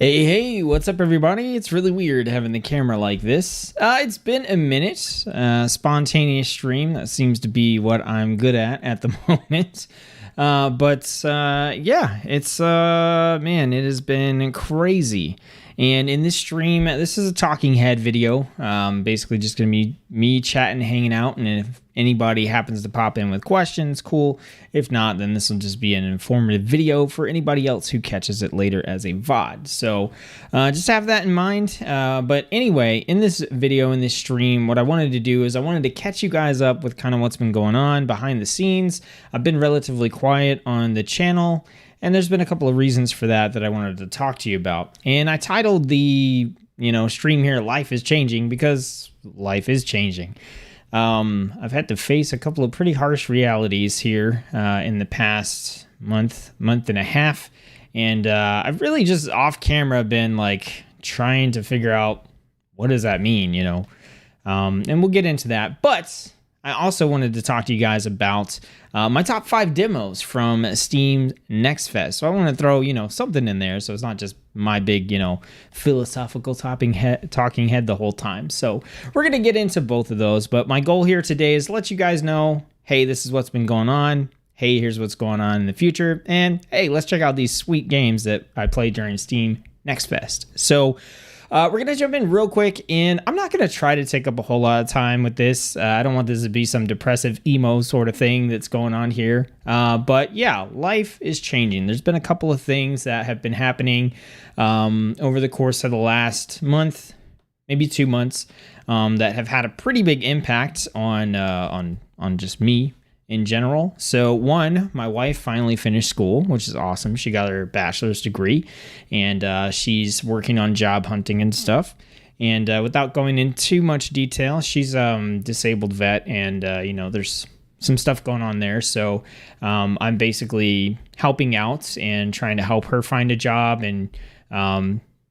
Hey, what's up, everybody? It's really weird having the camera like this. It's been a minute. Spontaneous stream, that seems to be what I'm good at the moment. Yeah, man, it has been crazy. And in this stream, this is a talking head video. Basically just going to be me chatting, hanging out, and if anybody happens to pop in with questions, cool. If not, then this will just be an informative video for anybody else who catches it later as a VOD. So just have that in mind. But anyway, in this video, in this stream, what I wanted to do is I wanted to catch you guys up with kind of what's been going on behind the scenes. I've been relatively quiet on the channel, and there's been a couple of reasons for that I wanted to talk to you about. And I titled the, stream here, Life is Changing, because life is changing. I've had to face a couple of pretty harsh realities here in the past month and a half. And I've really just off camera been like trying to figure out what does that mean, and we'll get into that. But I also wanted to talk to you guys about my top 5 demos from Steam NextFest. So I want to throw, something in there, so it's not just my big, philosophical talking head the whole time. So we're going to get into both of those. But my goal here today is to let you guys know, hey, this is what's been going on. Hey, here's what's going on in the future. And hey, let's check out these sweet games that I played during Steam NextFest. So we're going to jump in real quick, and I'm not going to try to take up a whole lot of time with this. I don't want this to be some depressive emo sort of thing that's going on here. But yeah, life is changing. There's been a couple of things that have been happening over the course of the last month, maybe 2 months, that have had a pretty big impact on just me in general. So one, my wife finally finished school, which is awesome. She got her bachelor's degree, and she's working on job hunting and stuff. And without going into too much detail, she's disabled vet, and there's some stuff going on there. So I'm basically helping out and trying to help her find a job and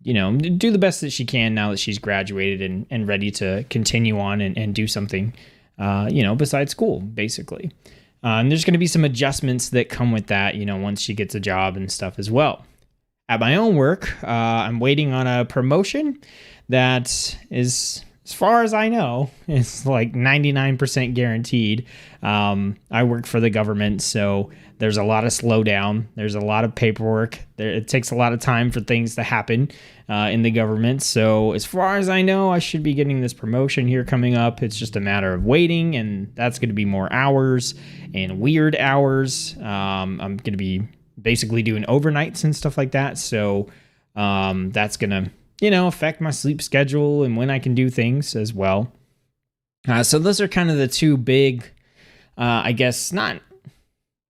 do the best that she can now that she's graduated and ready to continue on and do something besides school, basically. And there's going to be some adjustments that come with that, once she gets a job and stuff as well. At my own work, I'm waiting on a promotion that is, as far as I know, is like 99% guaranteed. I work for the government, so there's a lot of slowdown. There's a lot of paperwork. It takes a lot of time for things to happen in the government. So as far as I know, I should be getting this promotion here coming up. It's just a matter of waiting, and that's going to be more hours and weird hours. I'm going to be basically doing overnights and stuff like that. So that's going to, affect my sleep schedule and when I can do things as well. So those are kind of the two big, I guess, not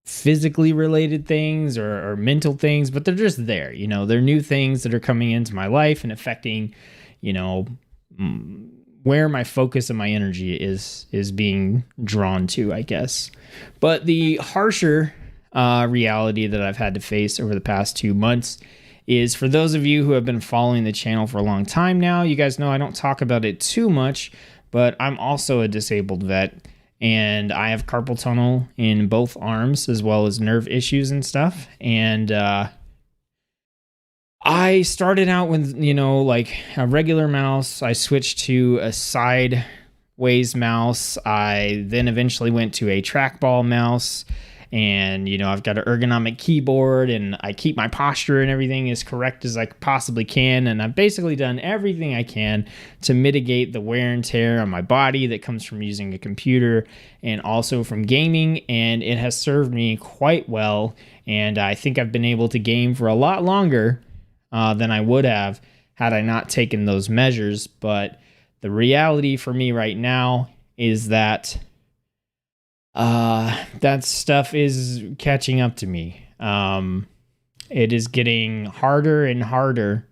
physically related things or mental things, but they're just there. They're new things that are coming into my life and affecting, where my focus and my energy is being drawn to, I guess. But the harsher reality that I've had to face over the past 2 months is, for those of you who have been following the channel for a long time now, you guys know I don't talk about it too much, but I'm also a disabled vet, and I have carpal tunnel in both arms as well as nerve issues and stuff. And I started out with, like a regular mouse. I switched to a sideways mouse. I then eventually went to a trackball mouse. And, I've got an ergonomic keyboard, and I keep my posture and everything as correct as I possibly can. And I've basically done everything I can to mitigate the wear and tear on my body that comes from using a computer and also from gaming. And it has served me quite well. And I think I've been able to game for a lot longer than I would have had I not taken those measures. But the reality for me right now is that that stuff is catching up to me. It is getting harder and harder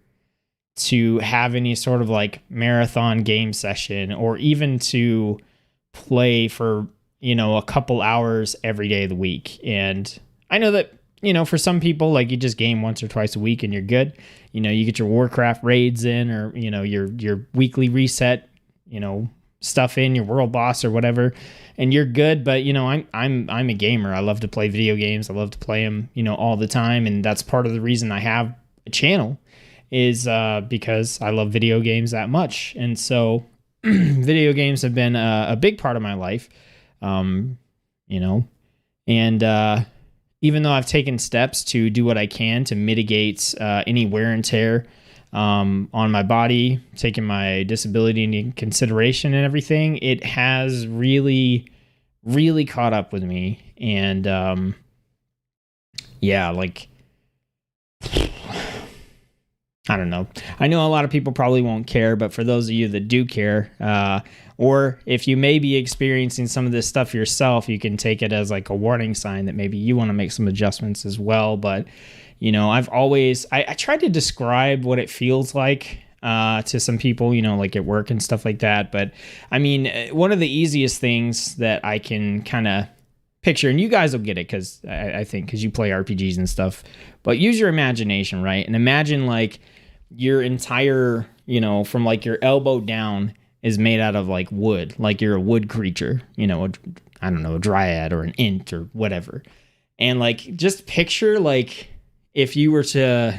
to have any sort of like marathon game session, or even to play for, a couple hours every day of the week. And I know that, for some people, like, you just game once or twice a week and you're good. You get your Warcraft raids in, or, your weekly reset, stuff in, your world boss or whatever, and you're good. But I'm a gamer. I love to play video games. I love to play them all the time, and that's part of the reason I have a channel. is because I love video games that much. And so video games have been a big part of my life, you know, and even though I've taken steps to do what I can to mitigate any wear and tear on my body, taking my disability into consideration and everything, it has really, really caught up with me. And yeah, like, I don't know. I know a lot of people probably won't care, but for those of you that do care, or if you may be experiencing some of this stuff yourself, you can take it as like a warning sign that maybe you want to make some adjustments as well. But, you know, I tried to describe what it feels like to some people, you know, like at work and stuff like that. But I mean, one of the easiest things that I can kind of picture, and you guys will get it because I think because you play RPGs and stuff, but use your imagination, right? And imagine like your entire, you know, from like your elbow down is made out of like wood, like you're a wood creature, you know, I don't know, a dryad or an int or whatever. And like, just picture like if you were to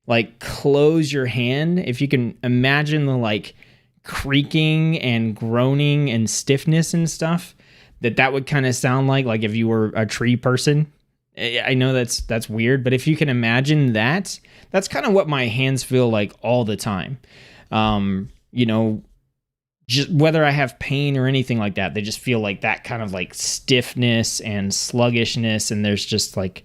like close your hand, if you can imagine the like creaking and groaning and stiffness and stuff that would kind of sound like if you were a tree person. I know that's weird, but if you can imagine that, that's kind of what my hands feel like all the time. You know, just whether I have pain or anything like that, they just feel like that kind of like stiffness and sluggishness, and there's just like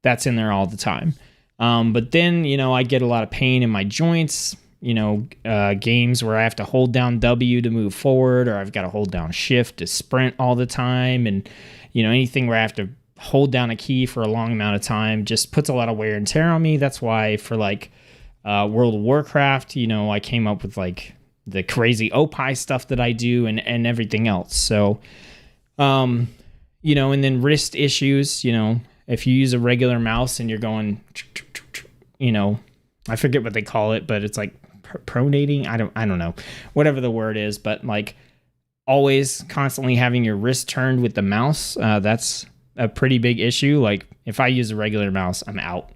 that's in there all the time. But then, you know, I get a lot of pain in my joints, you know, games where I have to hold down W to move forward, or I've got to hold down shift to sprint all the time. And, you know, anything where I have to hold down a key for a long amount of time just puts a lot of wear and tear on me. That's why for like World of Warcraft, you know, I came up with like the crazy OPI stuff that I do and everything else. So, you know, and then wrist issues, you know, if you use a regular mouse and you're going, you know, I forget what they call it, but it's like pronating. I don't know, whatever the word is, but like always constantly having your wrist turned with the mouse. That's a pretty big issue. Like if I use a regular mouse, I'm out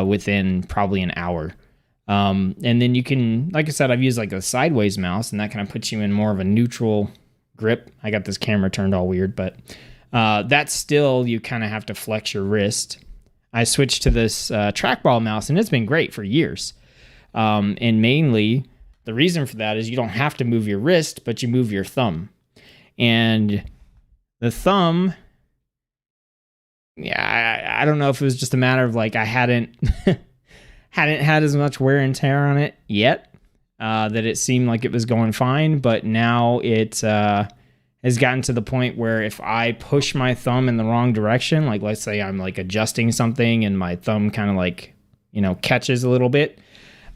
within probably an hour. And then you can, like I said, I've used like a sideways mouse, and that kind of puts you in more of a neutral grip. I got this camera turned all weird, but that's still, you kind of have to flex your wrist. I switched to this trackball mouse, and it's been great for years. And mainly the reason for that is you don't have to move your wrist, but you move your thumb. And the thumb, yeah, I don't know if it was just a matter of like I hadn't had as much wear and tear on it yet, that it seemed like it was going fine. But now it has gotten to the point where if I push my thumb in the wrong direction, like let's say I'm like adjusting something and my thumb kind of like, you know, catches a little bit,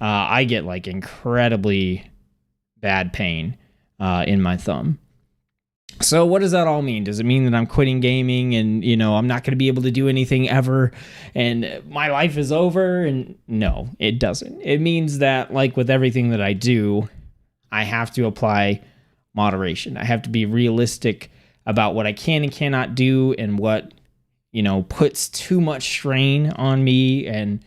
I get like incredibly bad pain in my thumb. So what does that all mean? Does it mean that I'm quitting gaming and, you know, I'm not going to be able to do anything ever and my life is over? And no, it doesn't. It means that, like with everything that I do, I have to apply moderation. I have to be realistic about what I can and cannot do and what, you know, puts too much strain on me. And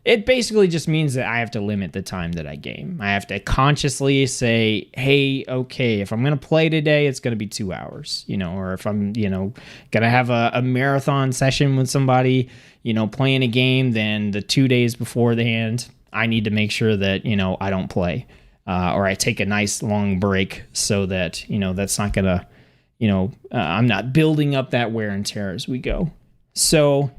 it basically just means that I have to limit the time that I game. I have to consciously say, hey, okay, if I'm going to play today, it's going to be 2 hours, you know, or if I'm, you know, going to have a marathon session with somebody, you know, playing a game, then the 2 days beforehand, I need to make sure that, you know, I don't play, or I take a nice long break so that, you know, that's not going to, you know, I'm not building up that wear and tear as we go. So,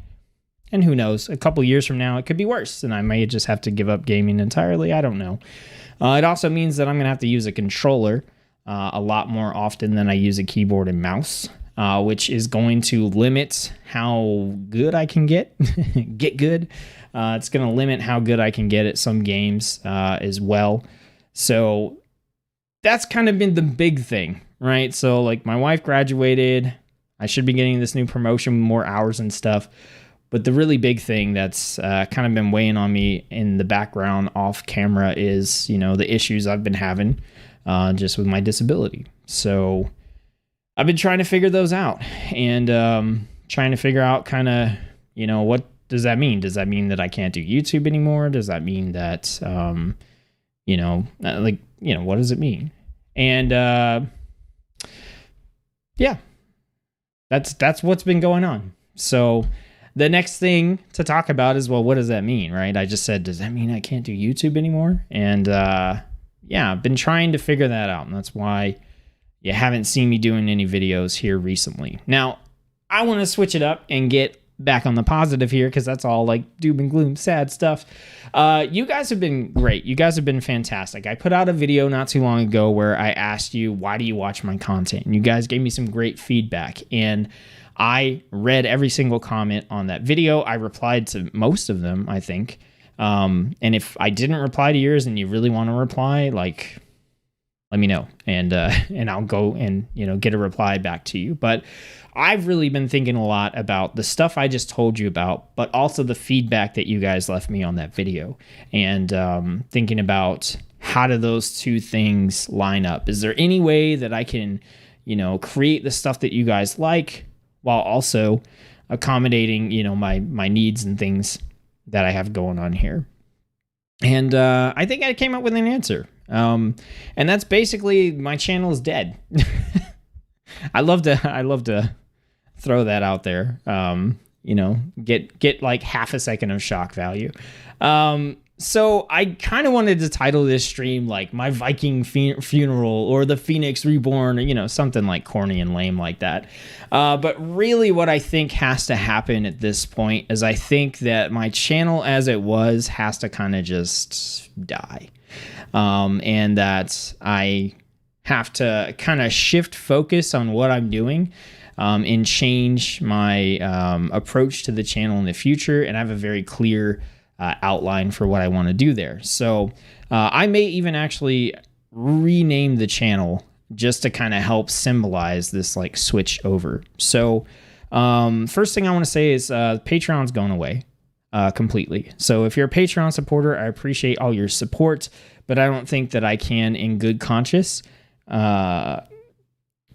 and who knows, a couple years from now, it could be worse, and I may just have to give up gaming entirely. I don't know. It also means that I'm going to have to use a controller a lot more often than I use a keyboard and mouse, which is going to limit how good I can get good. It's going to limit how good I can get at some games as well. So that's kind of been the big thing, right? So like my wife graduated. I should be getting this new promotion, more hours and stuff. But the really big thing that's kind of been weighing on me in the background off camera is, you know, the issues I've been having just with my disability. So I've been trying to figure those out and trying to figure out kind of, you know, does that mean? Does that mean that I can't do YouTube anymore? Does that mean that, what does it mean? And yeah, that's what's been going on. So the next thing to talk about is, well, what does that mean, right? I just said, does that mean I can't do YouTube anymore? And yeah, I've been trying to figure that out, and that's why you haven't seen me doing any videos here recently. Now, I want to switch it up and get back on the positive here, because that's all like doom and gloom, sad stuff. You guys have been great. You guys have been fantastic. I put out a video not too long ago where I asked you, why do you watch my content? And you guys gave me some great feedback, and I read every single comment on that video. I replied to most of them, I think. And if I didn't reply to yours and you really want to reply, like, let me know, and I'll go and, get a reply back to you. But I've really been thinking a lot about the stuff I just told you about, but also the feedback that you guys left me on that video, and thinking about how do those two things line up? Is there any way that I can, create the stuff that you guys like while also accommodating, my needs and things that I have going on here? And I think I came up with an answer. And that's basically, my channel is dead. I love to throw that out there. Get like half a second of shock value. So I kind of wanted to title this stream like my Viking funeral, or the Phoenix Reborn, or something like corny and lame like that. But really what I think has to happen at this point is I think that my channel as it was has to kind of just die. And that I have to kind of shift focus on what I'm doing, and change my approach to the channel in the future. And I have a very clear outline for what I want to do there. So I may even actually rename the channel just to kind of help symbolize this like switch over. So first thing I want to say is Patreon's going away completely. So if you're a Patreon supporter, I appreciate all your support, but I don't think that I can, in good conscience,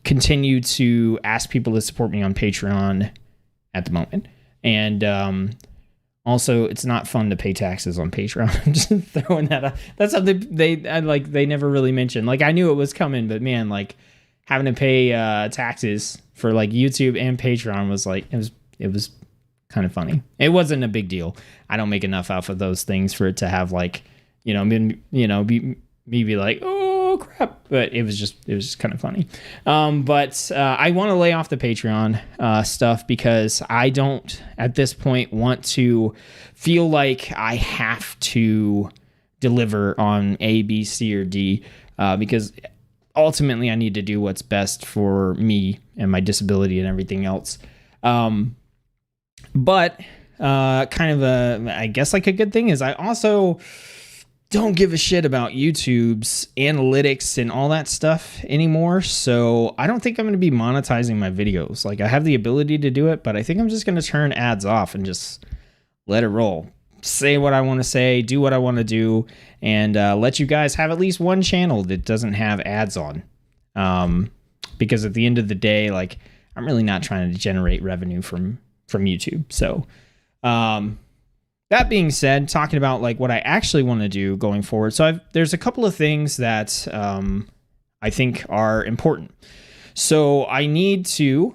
continue to ask people to support me on Patreon at the moment. And also, it's not fun to pay taxes on Patreon. I'm just throwing that out. That's something they never really mentioned. Like, I knew it was coming, but man, like having to pay taxes for like YouTube and Patreon was like, it was kind of funny. It wasn't a big deal. I don't make enough off of those things for it to have like, be like, oh crap. But it was just kind of funny. But I want to lay off the Patreon stuff, because I don't at this point want to feel like I have to deliver on A, B, C, or D, because ultimately I need to do what's best for me and my disability and everything else. But kind of I guess like a good thing is I also don't give a shit about YouTube's analytics and all that stuff anymore. So I don't think I'm going to be monetizing my videos. Like, I have the ability to do it, but I think I'm just going to turn ads off and just let it roll. Say what I want to say, do what I want to do, and let you guys have at least one channel that doesn't have ads on. Because at the end of the day, like, I'm really not trying to generate revenue from YouTube. So, that being said, talking about like what I actually want to do going forward. So there's a couple of things that I think are important. So I need to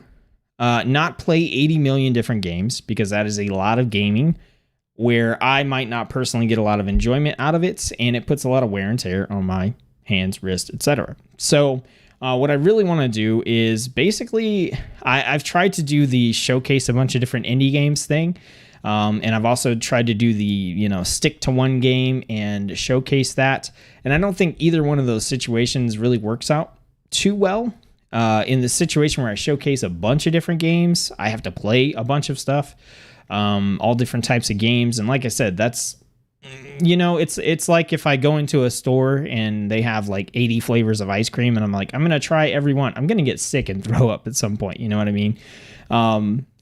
not play 80 million different games, because that is a lot of gaming where I might not personally get a lot of enjoyment out of it, and it puts a lot of wear and tear on my hands, wrist, etc. So what I really want to do is basically I've tried to do the showcase a bunch of different indie games thing. And I've also tried to do the, stick to one game and showcase that. And I don't think either one of those situations really works out too well. In the situation where I showcase a bunch of different games, I have to play a bunch of stuff, all different types of games. And like I said, that's, it's like if I go into a store and they have like 80 flavors of ice cream and I'm like, I'm going to try every one. I'm going to get sick and throw up at some point. You know what I mean?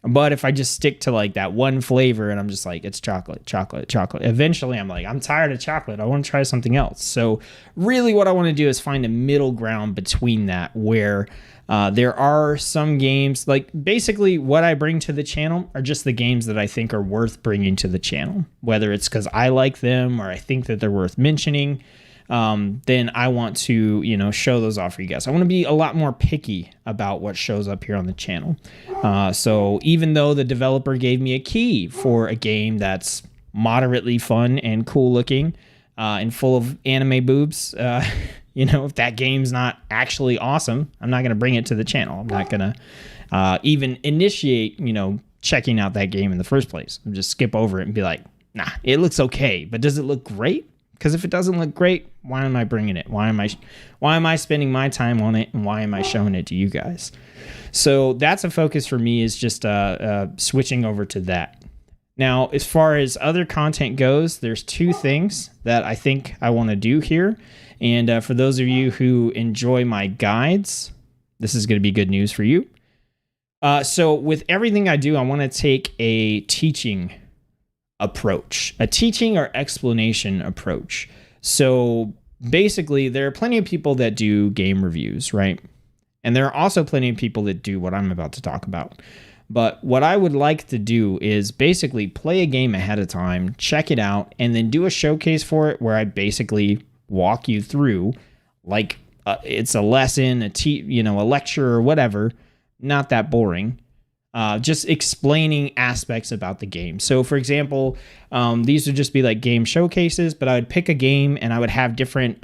But if I just stick to like that one flavor and I'm just like, it's chocolate, eventually I'm like, I'm tired of chocolate. I want to try something else. So really what I want to do is find a middle ground between that, where There are some games, like basically what I bring to the channel are just the games that I think are worth bringing to the channel, whether it's because I like them or I think that they're worth mentioning. Then I want to, show those off for you guys. I want to be a lot more picky about what shows up here on the channel. So even though the developer gave me a key for a game that's moderately fun and cool looking, and full of anime boobs, if that game's not actually awesome, I'm not going to bring it to the channel. I'm not going to even initiate, checking out that game in the first place. I'll just skip over it and be like, nah, it looks okay, but does it look great? Because if it doesn't look great, why am I bringing it? Why am I spending my time on it, and why am I showing it to you guys? So that's a focus for me, is just switching over to that. Now, as far as other content goes, there's two things that I think I want to do here. And for those of you who enjoy my guides, this is going to be good news for you. So with everything I do, I want to take a teaching approach, a teaching or explanation approach. So basically, there are plenty of people that do game reviews, right? And there are also plenty of people that do what I'm about to talk about. But what I would like to do is basically play a game ahead of time, check it out, and then do a showcase for it where I basically walk you through, like it's a lesson, a lecture or whatever. Not that boring. Just explaining aspects about the game. So for example, these would just be like game showcases, but I would pick a game and I would have different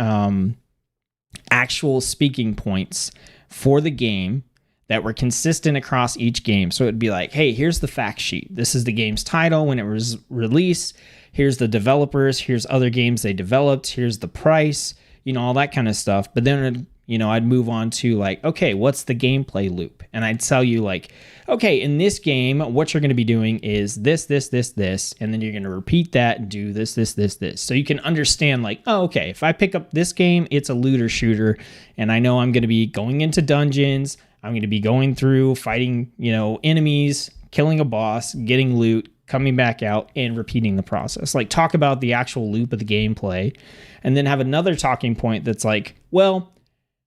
actual speaking points for the game that were consistent across each game. So it'd be like, hey, here's the fact sheet. This is the game's title when it was released. Here's the developers. Here's other games they developed. Here's the price, all that kind of stuff. But then, I'd move on to like, okay, what's the gameplay loop? And I'd tell you like, okay, in this game, what you're going to be doing is this, this, this, this, and then you're going to repeat that and do this, this, this, this. So you can understand like, oh, okay, if I pick up this game, it's a looter shooter, and I know I'm going to be going into dungeons. I'm going to be going through fighting, enemies, killing a boss, getting loot, coming back out, and repeating the process. Like talk about the actual loop of the gameplay, and then have another talking point that's like, well,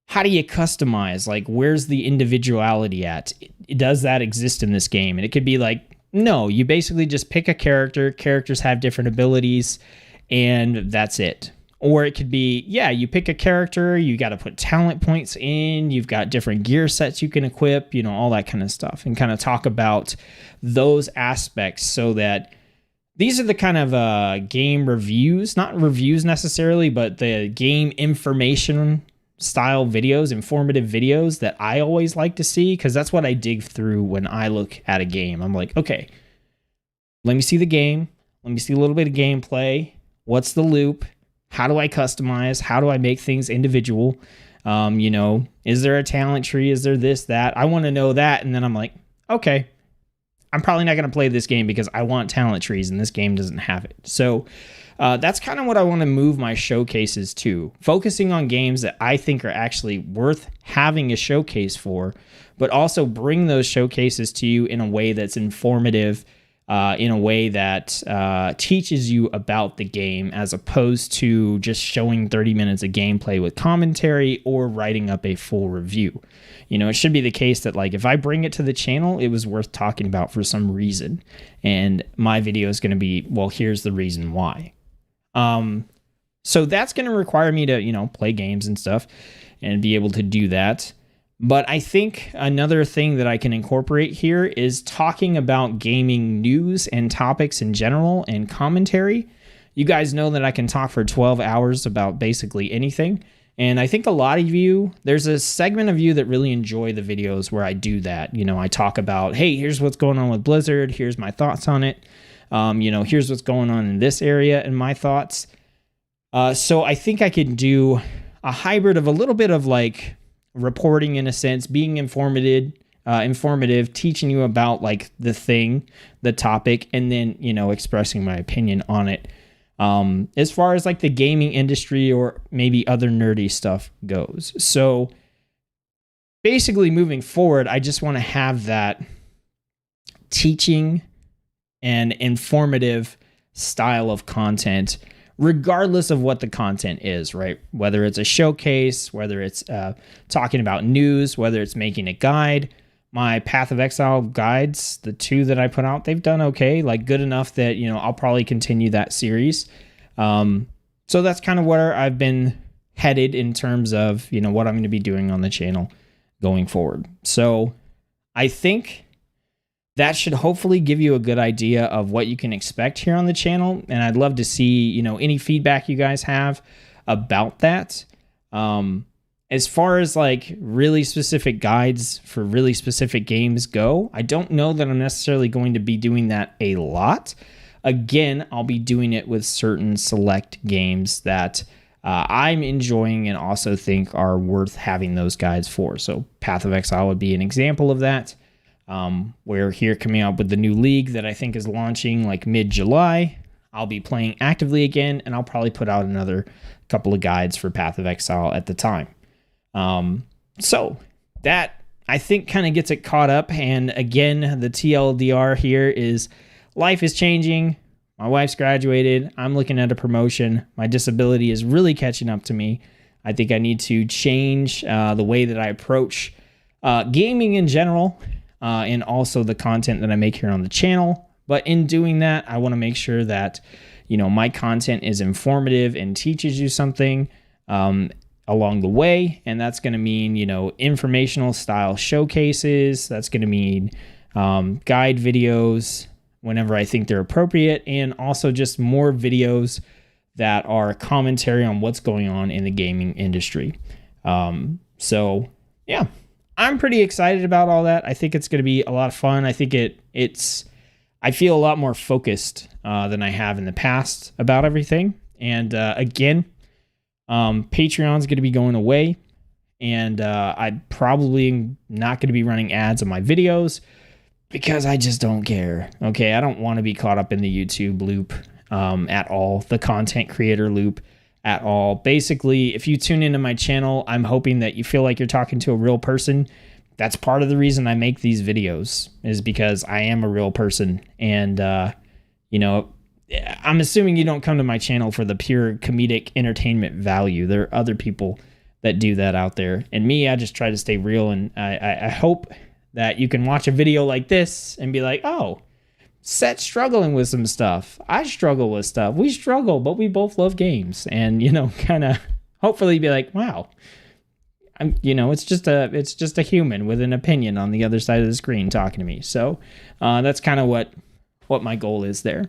how do you customize? Like, where's the individuality at? Does that exist in this game? And it could be like, no, you basically just pick a character. Characters have different abilities, and that's it. Or it could be, yeah, you pick a character, you got to put talent points in, you've got different gear sets you can equip, all that kind of stuff, and kind of talk about those aspects so that these are the kind of game reviews, not reviews necessarily, but the game information style videos, informative videos that I always like to see, because that's what I dig through when I look at a game. I'm like, okay, let me see the game, let me see a little bit of gameplay, what's the loop? How do I customize? How do I make things individual? Is there a talent tree? Is there this, that? I want to know that. And then I'm like, okay, I'm probably not going to play this game because I want talent trees and this game doesn't have it. So that's kind of what I want to move my showcases to, focusing on games that I think are actually worth having a showcase for, but also bring those showcases to you in a way that's informative, in a way that teaches you about the game, as opposed to just showing 30 minutes of gameplay with commentary or writing up a full review. It should be the case that like if I bring it to the channel, it was worth talking about for some reason, and my video is going to be, well, here's the reason why. So that's going to require me to, play games and stuff and be able to do that. But I think another thing that I can incorporate here is talking about gaming news and topics in general and commentary. You guys know that I can talk for 12 hours about basically anything. And I think a lot of you, there's a segment of you that really enjoy the videos where I do that. I talk about, hey, here's what's going on with Blizzard. Here's my thoughts on it. Here's what's going on in this area and my thoughts. So I think I could do a hybrid of a little bit of like reporting in a sense, being informative, teaching you about like the topic, and then, expressing my opinion on it. As far as like the gaming industry or maybe other nerdy stuff goes. So basically moving forward, I just want to have that teaching and informative style of content regardless of what the content is, right? Whether it's a showcase, whether it's talking about news, whether it's making a guide. My Path of Exile guides, the 2 that I put out, they've done okay, like good enough that, I'll probably continue that series. So that's kind of where I've been headed in terms of, what I'm going to be doing on the channel going forward. So I think that should hopefully give you a good idea of what you can expect here on the channel. And I'd love to see, any feedback you guys have about that. As far as like really specific guides for really specific games go, I don't know that I'm necessarily going to be doing that a lot. Again, I'll be doing it with certain select games that I'm enjoying and also think are worth having those guides for. So Path of Exile would be an example of that. We're here coming out with the new league that I think is launching like mid-July. I'll be playing actively again, and I'll probably put out another couple of guides for Path of Exile at the time. So that I think kind of gets it caught up. And again, the TLDR here is life is changing. My wife's graduated. I'm looking at a promotion. My disability is really catching up to me. I think I need to change the way that I approach gaming in general, and also the content that I make here on the channel. But in doing that, I want to make sure that, my content is informative and teaches you something along the way. And that's going to mean, informational style showcases. That's going to mean guide videos whenever I think they're appropriate, and also just more videos that are commentary on what's going on in the gaming industry. So yeah, I'm pretty excited about all that. I think it's going to be a lot of fun. I think I feel a lot more focused than I have in the past about everything. And again, Patreon's going to be going away, and I'm probably not going to be running ads on my videos because I just don't care. Okay, I don't want to be caught up in the YouTube loop at all, the content creator loop at all. Basically, if you tune into my channel, I'm hoping that you feel like you're talking to a real person. That's part of the reason I make these videos, is because I am a real person. And, I'm assuming you don't come to my channel for the pure comedic entertainment value. There are other people that do that out there. And me, I just try to stay real. And I hope that you can watch a video like this and be like, oh, Set's struggling with some stuff. I struggle with stuff. We struggle, but we both love games. And, kind of hopefully be like, wow, it's just a human with an opinion on the other side of the screen talking to me. So that's kind of what my goal is there.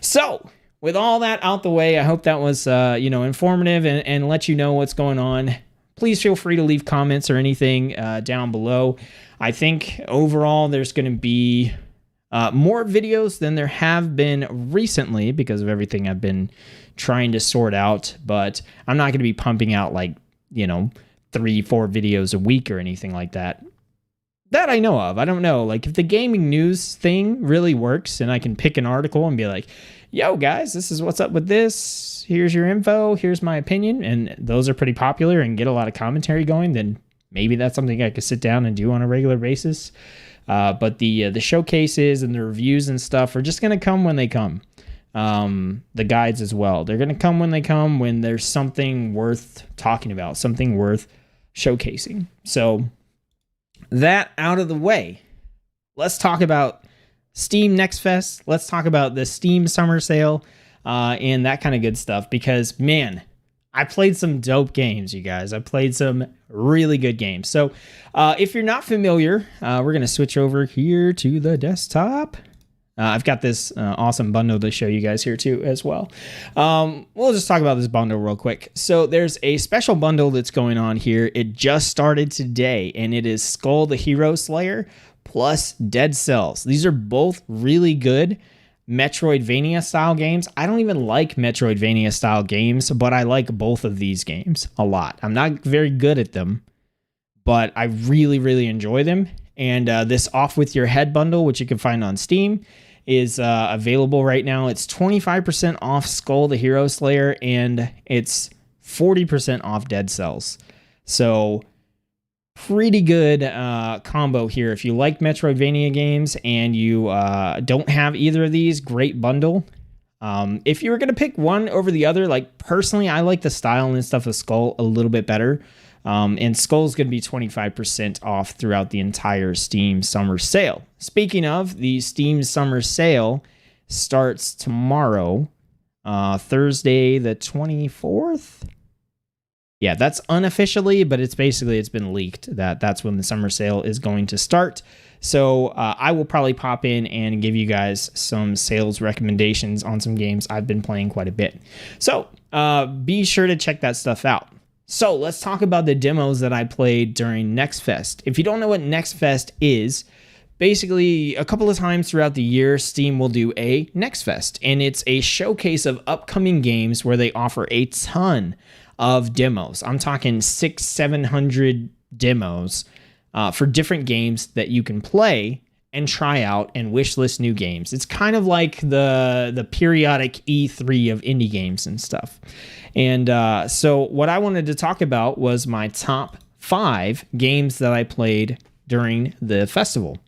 So with all that out the way, I hope that was, informative and let you know what's going on. Please feel free to leave comments or anything down below. I think overall there's going to be more videos than there have been recently because of everything I've been trying to sort out. But I'm not going to be pumping out 3-4 videos a week or anything like that. That I know of. I don't know. Like if the gaming news thing really works and I can pick an article and be like, yo guys, this is what's up with this. Here's your info. Here's my opinion. And those are pretty popular and get a lot of commentary going. Then maybe that's something I could sit down and do on a regular basis. But the showcases and the reviews and stuff are just going to come when they come. The guides as well. They're going to come when they come, when there's something worth talking about, something worth showcasing. So that out of the way, let's talk about Steam NextFest. Let's talk about the Steam Summer Sale and that kind of good stuff. Because, man, I played some dope games, you guys. I played some really good games. So if you're not familiar, we're going to switch over here to the desktop. I've got this awesome bundle to show you guys here too as well. We'll just talk about this bundle real quick. So there's a special bundle that's going on here. It just started today, and it is Skull the Hero Slayer plus Dead Cells. These are both really good Metroidvania style games. I don't even like Metroidvania style games, but I like both of these games a lot. I'm not very good at them, but I really, really enjoy them. And this Off With Your Head bundle, which you can find on Steam, is available right now. It's 25% off Skull the Hero Slayer, and it's 40% off Dead Cells. So pretty good combo here. If you like Metroidvania games and you don't have either of these, great bundle. If you were going to pick one over the other, like personally, I like the style and stuff of Skull a little bit better. And Skull's going to be 25% off throughout the entire Steam summer sale. Speaking of, the Steam summer sale starts tomorrow, Thursday the 24th. Yeah, that's unofficially, but it's been leaked that that's when the summer sale is going to start. So I will probably pop in and give you guys some sales recommendations on some games I've been playing quite a bit. So be sure to check that stuff out. So let's talk about the demos that I played during NextFest. If you don't know what NextFest is, basically a couple of times throughout the year, Steam will do a NextFest, and it's a showcase of upcoming games where they offer a ton of demos. I'm talking 600-700 demos for different games that you can play and try out and wishlist new games. It's kind of like the periodic E3 of indie games and stuff. And so what I wanted to talk about was my top 5 games that I played during the festival.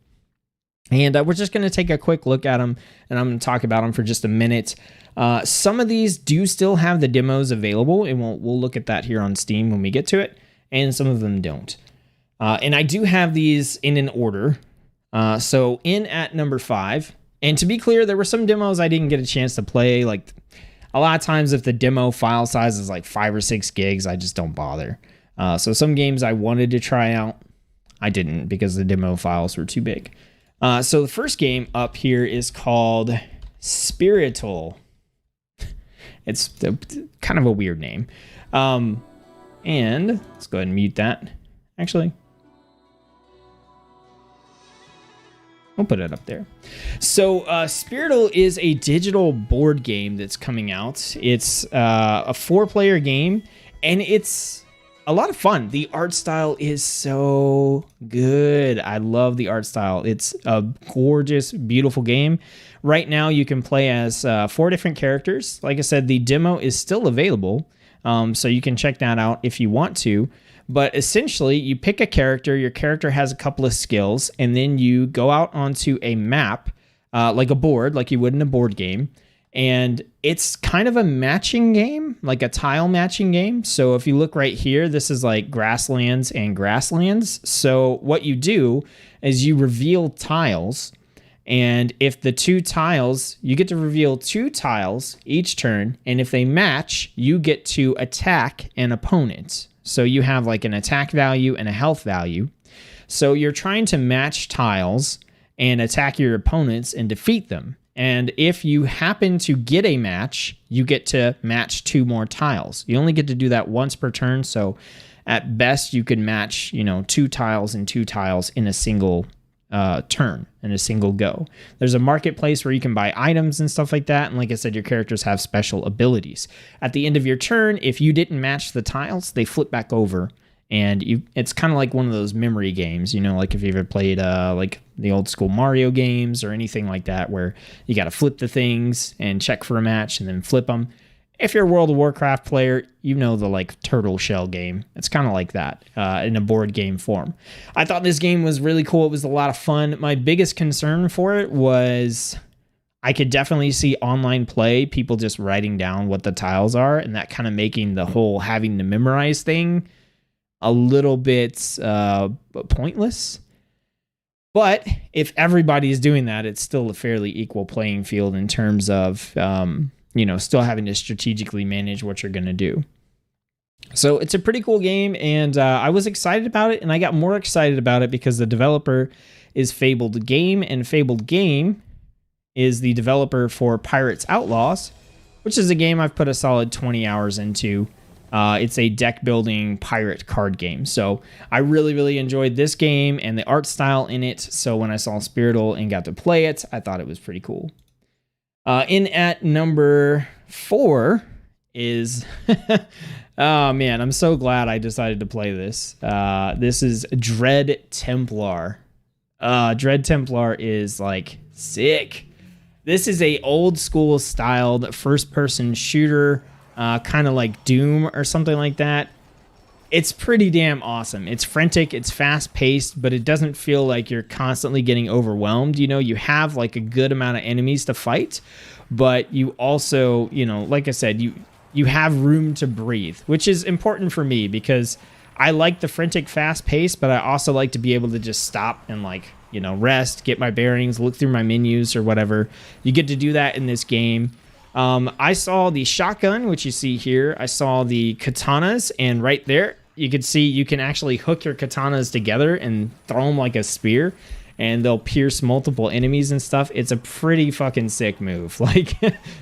And we're just going to take a quick look at them, and I'm going to talk about them for just a minute. Some of these do still have the demos available, and we'll look at that here on Steam when we get to it, and some of them don't. And I do have these in an order. So in at number 5, and to be clear, there were some demos I didn't get a chance to play. Like a lot of times if the demo file size is like 5 or 6 gigs, I just don't bother. So some games I wanted to try out, I didn't because the demo files were too big. So the first game up here is called Spiritual. It's kind of a weird name. And let's go ahead and mute that. Actually, I'll put it up there. So Spiritual is a digital board game that's coming out. It's a 4-player game, and it's a lot of fun. The art style is so good. I love the art style. It's a gorgeous, beautiful game. Right now, you can play as 4 different characters. Like I said, the demo is still available, so you can check that out if you want to. But essentially, you pick a character, your character has a couple of skills, and then you go out onto a map, like a board, like you would in a board game. And it's kind of a matching game, like a tile matching game. So if you look right here, this is like grasslands and grasslands. So what you do is you reveal tiles. And if the 2 tiles, you get to reveal 2 tiles each turn. And if they match, you get to attack an opponent. So you have like an attack value and a health value. So you're trying to match tiles and attack your opponents and defeat them. And if you happen to get a match, you get to match 2 more tiles. You only get to do that once per turn. So at best, you can match, 2 tiles and 2 tiles in a single turn, in a single go. There's a marketplace where you can buy items and stuff like that. And like I said, your characters have special abilities. At the end of your turn, if you didn't match the tiles, they flip back over. And it's kind of like one of those memory games, like if you ever played like the old school Mario games or anything like that, where you got to flip the things and check for a match and then flip them. If you're a World of Warcraft player, the like turtle shell game. It's kind of like that in a board game form. I thought this game was really cool. It was a lot of fun. My biggest concern for it was I could definitely see online play, people just writing down what the tiles are, and that kind of making the whole having to memorize thing a little bit pointless. But if everybody's doing that, it's still a fairly equal playing field in terms of, still having to strategically manage what you're going to do. So it's a pretty cool game, and I was excited about it, and I got more excited about it because the developer is Fabled Game, and Fabled Game is the developer for Pirates Outlaws, which is a game I've put a solid 20 hours into. It's a deck building pirate card game. So I really, really enjoyed this game and the art style in it. So when I saw Spiritual and got to play it, I thought it was pretty cool. In at number 4 is, oh man, I'm so glad I decided to play this. This is Dread Templar. Dread Templar is like sick. This is a old school styled first person shooter. Kind of like Doom or something like that. It's pretty damn awesome. It's frantic, it's fast paced, but it doesn't feel like you're constantly getting overwhelmed. You know, you have like a good amount of enemies to fight, but you also, you know, like I said, you have room to breathe, which is important for me because I like the frantic fast pace, but I also like to be able to just stop and like, you know, rest, get my bearings, look through my menus or whatever. You get to do that in this game. I saw the shotgun, which you see here. I saw the katanas, and right there, you can see you can actually hook your katanas together and throw them like a spear, and they'll pierce multiple enemies and stuff. It's a pretty fucking sick move. Like,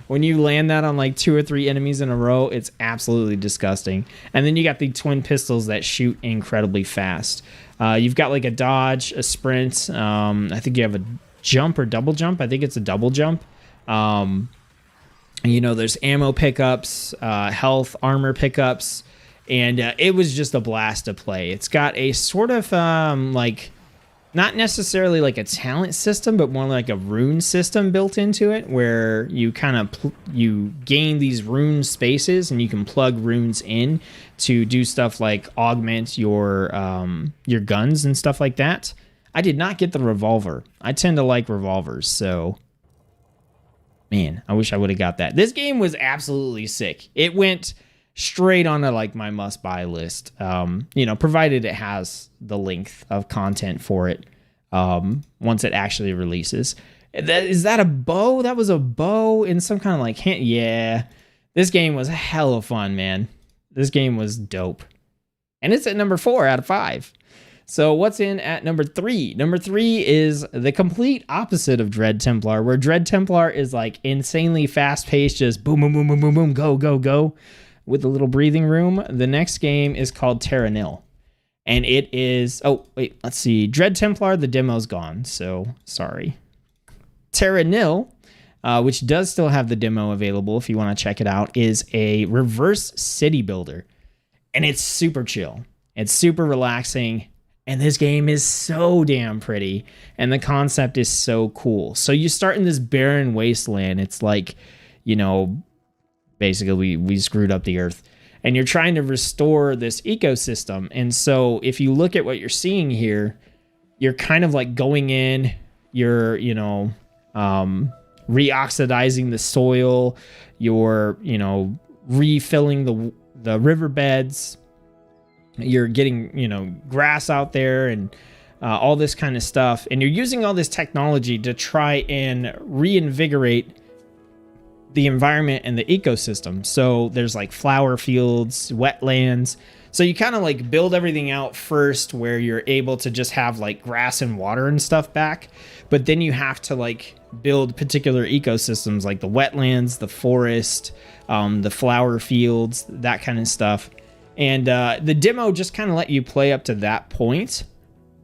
when you land that on like 2 or 3 enemies in a row, it's absolutely disgusting. And then you got the twin pistols that shoot incredibly fast. You've got like a dodge, a sprint. I think you have a jump or double jump. I think it's a double jump. You know, there's ammo pickups, health, armor pickups, and it was just a blast to play. It's got a sort of like, not necessarily like a talent system, but more like a rune system built into it, where you kind of you gain these rune spaces, and you can plug runes in to do stuff like augment your guns and stuff like that. I did not get the revolver. I tend to like revolvers, so. Man, I wish I would have got that. This game was absolutely sick. It went straight onto like my must-buy list. You know, provided it has the length of content for it once it actually releases. Is that a bow? That was a bow in some kind of like hand. Yeah, this game was hella fun, man. This game was dope, and it's at number 4 out of 5. So what's in at number 3? Number 3 is the complete opposite of Dread Templar, where Dread Templar is like insanely fast-paced, just boom, boom, boom, boom, boom, boom, go, go, go, with a little breathing room. The next game is called Teranil, and it is... Oh, wait, let's see. Dread Templar, the demo's gone, so sorry. Teranil, which does still have the demo available if you want to check it out, is a reverse city builder, and it's super chill. It's super relaxing. And this game is so damn pretty, and the concept is so cool. So you start in this barren wasteland. It's like, you know, basically we screwed up the earth, and you're trying to restore this ecosystem. And so if you look at what you're seeing here, you're kind of like going in, you're, you know, reoxidizing the soil, you're, you know, refilling the riverbeds. You're getting, you know, grass out there and all this kind of stuff. And you're using all this technology to try and reinvigorate the environment and the ecosystem. So there's like flower fields, wetlands. So you kind of like build everything out first where you're able to just have like grass and water and stuff back. But then you have to like build particular ecosystems like the wetlands, the forest, the flower fields, that kind of stuff. And the demo just kind of let you play up to that point,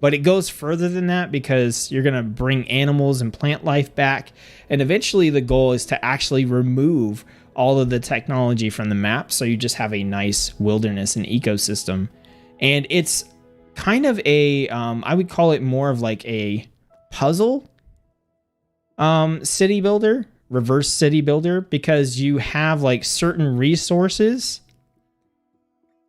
but it goes further than that because you're going to bring animals and plant life back. And eventually the goal is to actually remove all of the technology from the map, so you just have a nice wilderness and ecosystem. And it's kind of a, I would call it more of like a puzzle city builder, reverse city builder, because you have like certain resources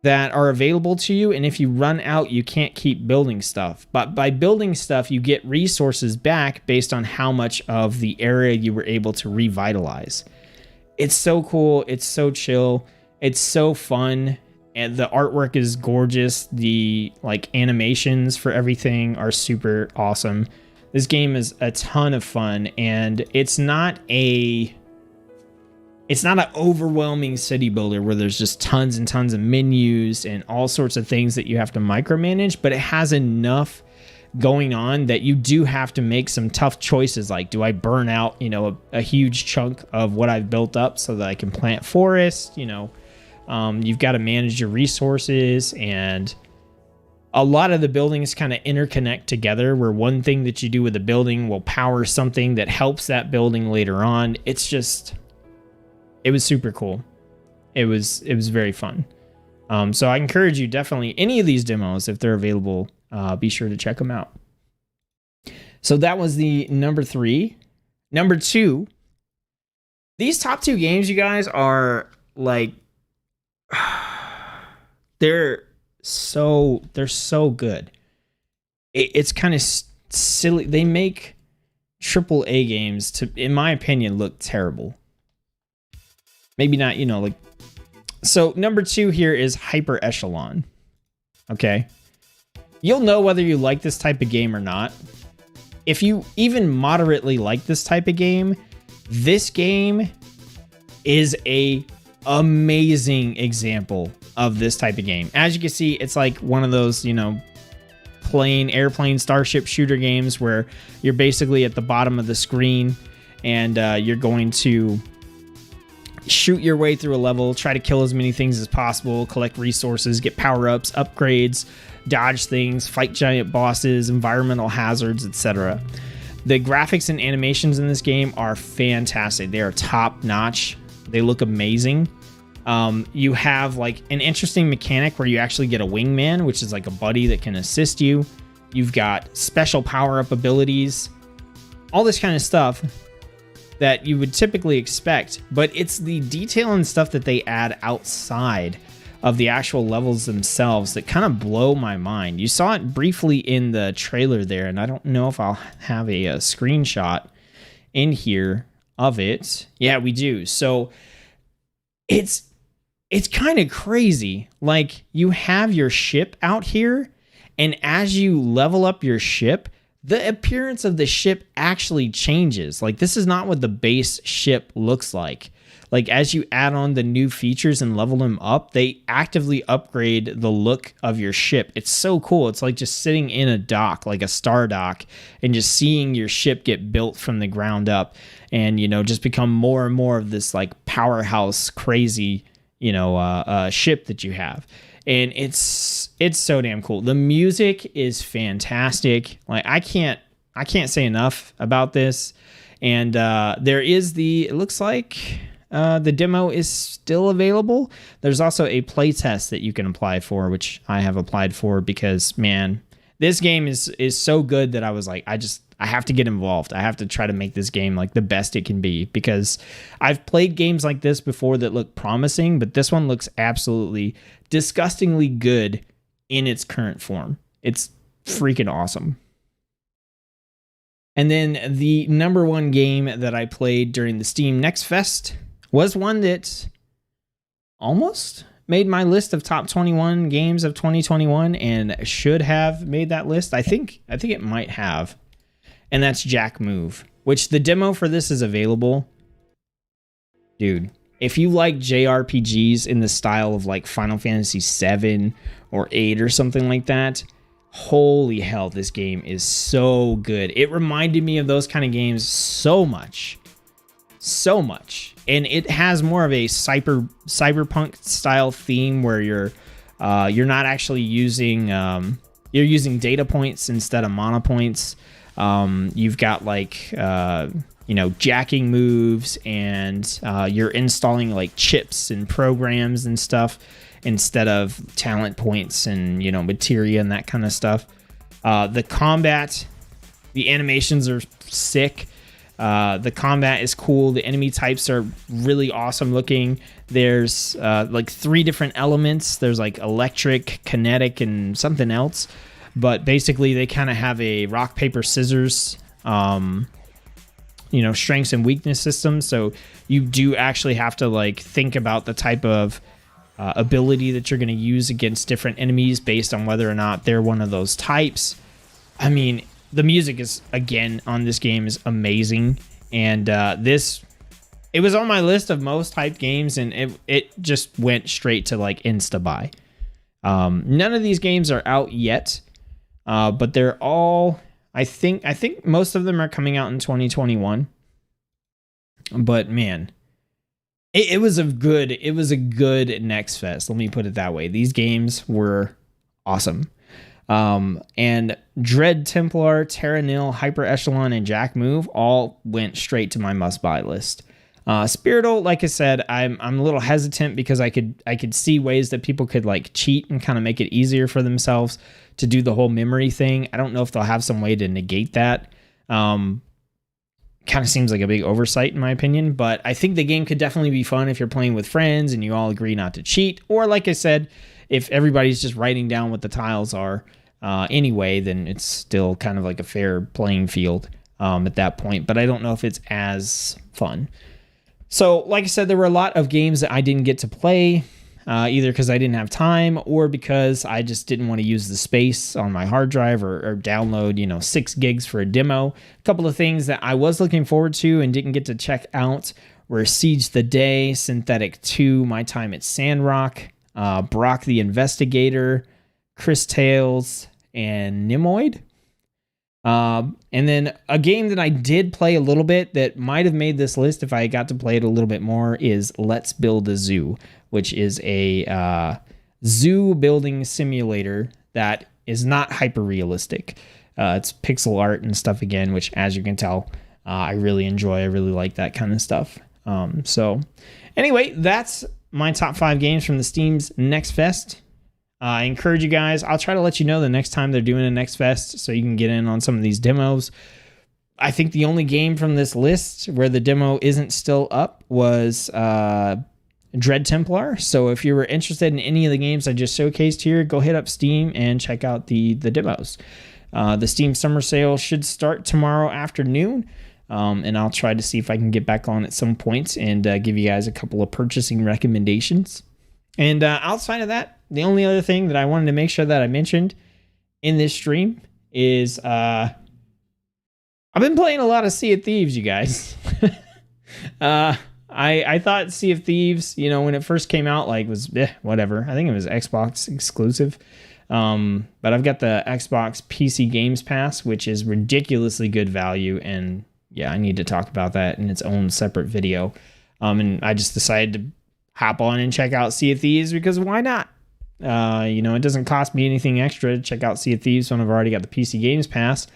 that are available to you, and if you run out, you can't keep building stuff. But by building stuff, you get resources back based on how much of the area you were able to revitalize. It's so cool. It's so chill. It's so fun. And the artwork is gorgeous. The like animations for everything are super awesome. This game is a ton of fun, and it's not an overwhelming city builder where there's just tons and tons of menus and all sorts of things that you have to micromanage, but it has enough going on that you do have to make some tough choices. Like, do I burn out, you know, a huge chunk of what I've built up so that I can plant forests? You know, you've got to manage your resources, and a lot of the buildings kind of interconnect together where one thing that you do with a building will power something that helps that building later on. It's just... It was super cool. It was very fun. So I encourage you, definitely, any of these demos, if they're available, be sure to check them out. So that was the number 3. Number 2. These top 2 games, you guys, are like, they're they're so good. It's kind of silly. They make AAA games to, in my opinion, look terrible. Maybe not, like. So number 2 here is Hyper Echelon. Okay. You'll know whether you like this type of game or not. If you even moderately like this type of game, this game is a amazing example of this type of game. As you can see, it's like one of those, airplane starship shooter games where you're basically at the bottom of the screen and you're going to shoot your way through a level, try to kill as many things as possible, collect resources, get power-ups, upgrades, dodge things, fight giant bosses, environmental hazards, etc. The graphics and animations in this game are fantastic. They are top-notch. They look amazing. You have like an interesting mechanic where you actually get a wingman, which is like a buddy that can assist you. You've got special power-up abilities, all this kind of stuff that you would typically expect, but it's the detail and stuff that they add outside of the actual levels themselves that kind of blow my mind. You saw it briefly in the trailer there, and I don't know if I'll have a screenshot in here of it. Yeah, we do. So it's kind of crazy. Like, you have your ship out here, and as you level up your ship, the appearance of the ship actually changes. Like, this is not what the base ship looks like. Like, as you add on the new features and level them up, they actively upgrade the look of your ship. It's so cool. It's like just sitting in a dock, like a star dock, and just seeing your ship get built from the ground up and, just become more and more of this like powerhouse crazy, ship that you have. And it's so damn cool. The music is fantastic. Like, I can't say enough about this. And there is it looks like the demo is still available. There's also a playtest that you can apply for, which I have applied for because, man, this game is so good that I was like, I have to get involved. I have to try to make this game like the best it can be, because I've played games like this before that look promising, but this one looks absolutely disgustingly good in its current form. It's freaking awesome. And then the number 1 game that I played during the Steam NextFest was one that almost made my list of top 21 games of 2021 and should have made that list. I think it might have. And that's Jack Move, which the demo for this is available. Dude, if you like JRPGs in the style of like Final Fantasy 7 or 8 or something like that, holy hell, this game is so good. It reminded me of those kind of games so much. And it has more of a cyberpunk style theme where you're not actually using you're using data points instead of mana points. You've got like jacking moves, and you're installing like chips and programs and stuff instead of talent points and materia and that kind of stuff. The combat, the animations are sick. The combat is cool. The enemy types are really awesome looking. There's like 3 different elements. There's like electric, kinetic, and something else. But basically, they kind of have a rock, paper, scissors, strengths and weakness system. So you do actually have to like think about the type of ability that you're going to use against different enemies based on whether or not they're one of those types. I mean, the music is, again, on this game is amazing. And it was on my list of most hyped games, and it just went straight to like insta buy. None of these games are out yet, but they're all, I think most of them are coming out in 2021. But man, it was a good NextFest. Let me put it that way. These games were awesome. And Dread, Templar, Teranil, Hyper Echelon, and Jack Move all went straight to my must-buy list. Spirital, like I said, I'm a little hesitant because I could see ways that people could like cheat and kind of make it easier for themselves to do the whole memory thing. I don't know if they'll have some way to negate that. Kind of seems like a big oversight in my opinion, but I think the game could definitely be fun if you're playing with friends and you all agree not to cheat. Or like I said, if everybody's just writing down what the tiles are anyway, then it's still kind of like a fair playing field at that point. But I don't know if it's as fun. So, like I said, there were a lot of games that I didn't get to play, either because I didn't have time or because I just didn't want to use the space on my hard drive or download, 6 gigs for a demo. A couple of things that I was looking forward to and didn't get to check out were Siege the Day, Synthetic 2, My Time at Sandrock, Brock the Investigator, Chris Tales, and Nimoid. And then a game that I did play a little bit that might have made this list if I got to play it a little bit more is Let's Build a Zoo, which is a zoo building simulator that is not hyper realistic. It's pixel art and stuff again, which, as you can tell, I really enjoy. I really like that kind of stuff. So anyway, that's my top 5 games from the Steam's NextFest. I encourage you guys. I'll try to let you know the next time they're doing a NextFest so you can get in on some of these demos. I think the only game from this list where the demo isn't still up was Dread Templar. So if you were interested in any of the games I just showcased here, go hit up Steam and check out the demos. The Steam Summer Sale should start tomorrow afternoon. And I'll try to see if I can get back on at some point and give you guys a couple of purchasing recommendations. And outside of that, the only other thing that I wanted to make sure that I mentioned in this stream is I've been playing a lot of Sea of Thieves, you guys. I thought Sea of Thieves, when it first came out, was whatever. I think it was Xbox exclusive. But I've got the Xbox PC Games Pass, which is ridiculously good value. And yeah, I need to talk about that in its own separate video. And I just decided to hop on and check out Sea of Thieves because why not? It doesn't cost me anything extra to check out Sea of Thieves when I've already got the PC Games Pass.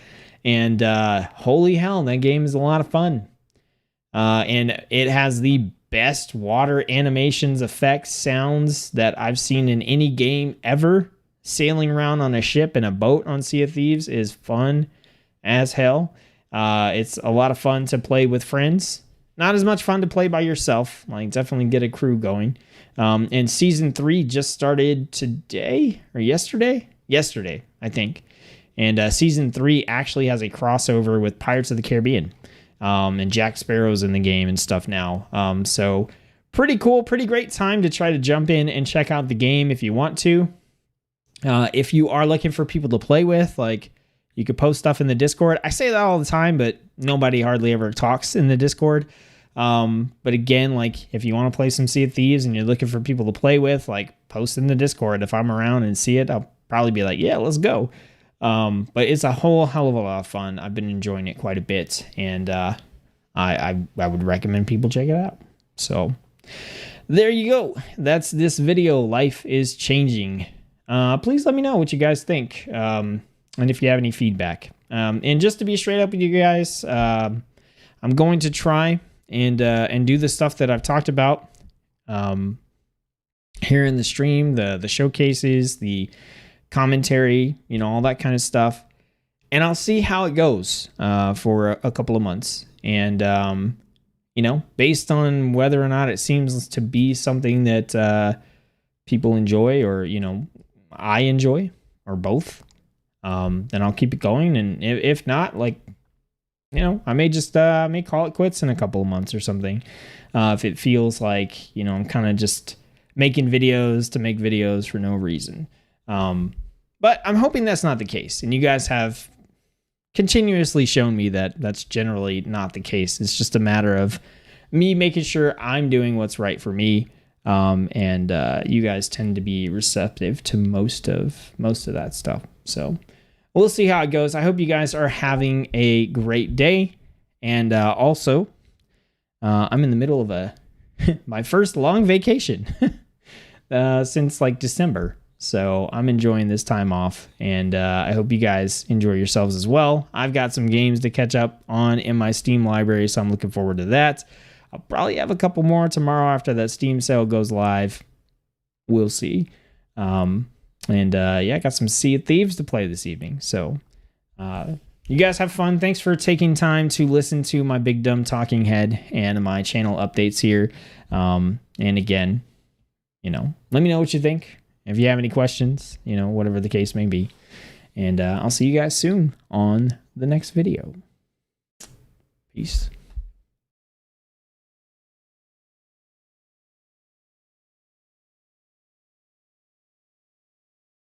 And holy hell, that game is a lot of fun. And it has the best water animations, effects, sounds that I've seen in any game ever. Sailing around on a ship and a boat on Sea of Thieves is fun as hell. It's a lot of fun to play with friends. Not as much fun to play by yourself. Definitely get a crew going. And Season 3 just started today or yesterday? Yesterday, I think. And Season 3 actually has a crossover with Pirates of the Caribbean. And Jack Sparrow's in the game and stuff now. So pretty cool, pretty great time to try to jump in and check out the game if you want to. If you are looking for people to play with, you could post stuff in the Discord. I say that all the time, but nobody hardly ever talks in the Discord. But again, if you want to play some Sea of Thieves and you're looking for people to play with, post in the Discord. If I'm around and see it, I'll probably be like, yeah, let's go. But it's a whole hell of a lot of fun. I've been enjoying it quite a bit, and I would recommend people check it out. So there you go. That's this video. Life is changing. Please let me know what you guys think, and if you have any feedback. And just to be straight up with you guys, I'm going to try and do the stuff that I've talked about here in the stream, the showcases, the commentary, all that kind of stuff. And I'll see how it goes for a couple of months. And, based on whether or not it seems to be something that people enjoy or, I enjoy or both, then I'll keep it going. And if not, I may just may call it quits in a couple of months or something. If it feels like, I'm kind of just making videos to make videos for no reason. But I'm hoping that's not the case. And you guys have continuously shown me that that's generally not the case. It's just a matter of me making sure I'm doing what's right for me. And you guys tend to be receptive to most of that stuff. So we'll see how it goes. I hope you guys are having a great day. And also, I'm in the middle of my first long vacation since December. So I'm enjoying this time off, and I hope you guys enjoy yourselves as well. I've got some games to catch up on in my Steam library, so I'm looking forward to that. I'll probably have a couple more tomorrow after that Steam sale goes live. We'll see. I got some Sea of Thieves to play this evening. So you guys have fun. Thanks for taking time to listen to my big dumb talking head and my channel updates here. And again, let me know what you think. if you have any questions, you know, whatever the case may be. And I'll see you guys soon on the next video. Peace.